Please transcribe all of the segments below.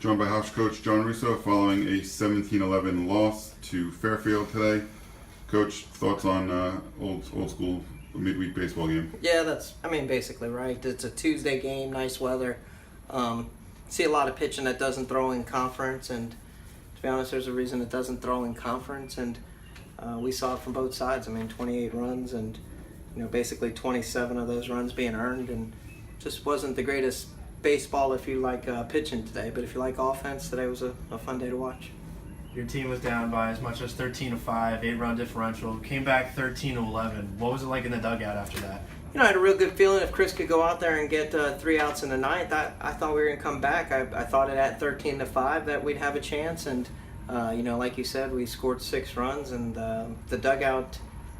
Joined by Hofstra coach John Russo following a 17-11 loss to Fairfield today. Coach, thoughts on old school midweek baseball game? Yeah, basically right. It's a Tuesday game, nice weather. See a lot of pitching that doesn't throw in conference, and to be honest, there's a reason it doesn't throw in conference, and we saw it from both sides. 28 runs, and basically 27 of those runs being earned, and just wasn't the greatest baseball if you like pitching today. But if you like offense, today was a fun day to watch. Your team was down by as much as 13-5, 8-run differential, came back 13-11. What was it like in the dugout after that? I had a real good feeling if Chris could go out there and get 3 outs in the ninth. I thought we were going to come back. I thought at 13-5 that we'd have a chance. And, like you said, we scored 6 runs. And the dugout,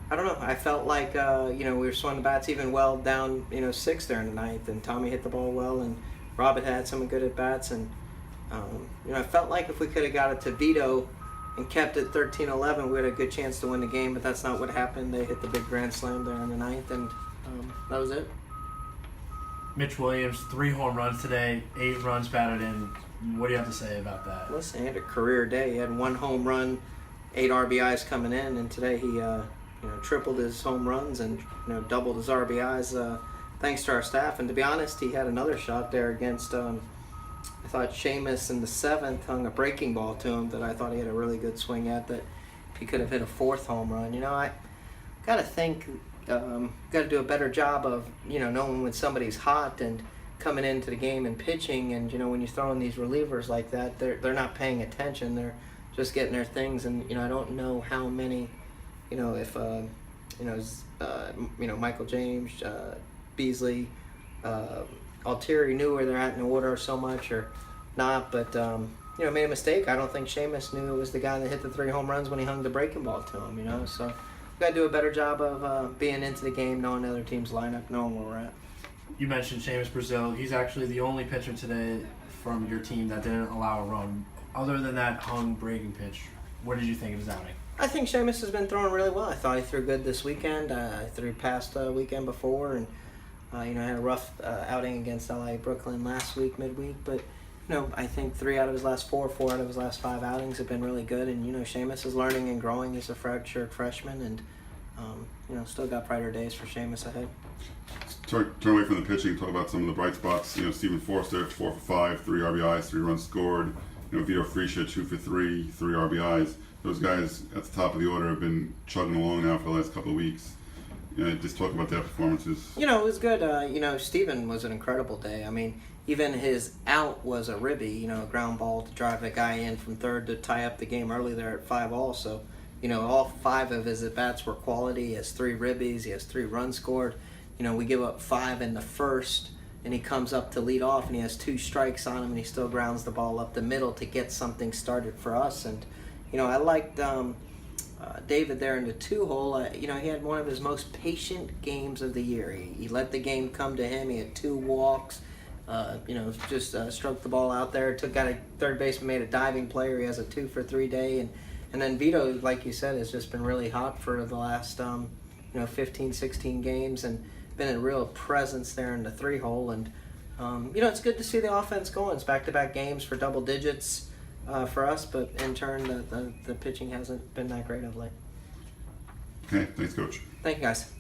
I don't know. I felt like, we were swinging the bats even well down, 6 there in the ninth. And Tommy hit the ball well. And Robert had some good at-bats. And, I felt like if we could have got it to Vito and kept it 13-11, we had a good chance to win the game. But that's not what happened. They hit the big grand slam there in the ninth. And that was it. Mitch Williams, 3 home runs today, 8 runs batted in. What do you have to say about that? Listen, he had a career day. He had 1 home run, 8 RBIs coming in, and today he tripled his home runs and doubled his RBIs thanks to our staff. And to be honest, he had another shot there against I thought Seamus in the 7th hung a breaking ball to him that I thought he had a really good swing at, that he could have hit a 4th home run. I got to think, got to do a better job of knowing when somebody's hot and coming into the game and pitching. And when you're throwing these relievers like that, they're not paying attention. They're just getting their things. And I don't know how many, if Michael James, Beasley, Altieri knew where they're at in the order so much or not, but made a mistake. I don't think Seamus knew it was the guy that hit the 3 home runs when he hung the breaking ball to him. So we've got to do a better job of being into the game, knowing the other team's lineup, knowing where we're at. You mentioned Seamus Brazil. He's actually the only pitcher today from your team that didn't allow a run. Other than that hung breaking pitch, what did you think of his outing? I think Seamus has been throwing really well. I thought he threw good this weekend. I threw past weekend before, and I had a rough outing against LA Brooklyn last week, midweek. But I think 3 out of his last 4 out of his last 5 outings have been really good. And Seamus is learning and growing as a redshirt freshman, and still got brighter days for Seamus ahead. Turn away from the pitching. Talk about some of the bright spots. Stephen Forster, 4 for 5, 3 RBIs, 3 runs scored. Vito Freesia, 2 for 3, 3 RBIs. Those guys at the top of the order have been chugging along now for the last couple of weeks. Just talk about their performances. It was good. Stephen was an incredible day. Even his out was a ribby, a ground ball to drive a guy in from third to tie up the game early there at 5-all. So, all 5 of his at-bats were quality. He has 3 ribbies. He has 3 runs scored. We give up 5 in the first, and he comes up to lead off, and he has 2 strikes on him, and he still grounds the ball up the middle to get something started for us. And, I liked David there in the 2-hole. He had one of his most patient games of the year. He let the game come to him. He had 2 walks. Just stroked the ball out there. Got a third baseman, made a diving player. He has a 2 for 3 day. And then Vito, like you said, has just been really hot for the last 15, 16 games, and been a real presence there in the 3-hole. And it's good to see the offense going. It's back-to-back games for double digits for us, but in turn, the pitching hasn't been that great of late. Okay, thanks, Coach. Thank you, guys.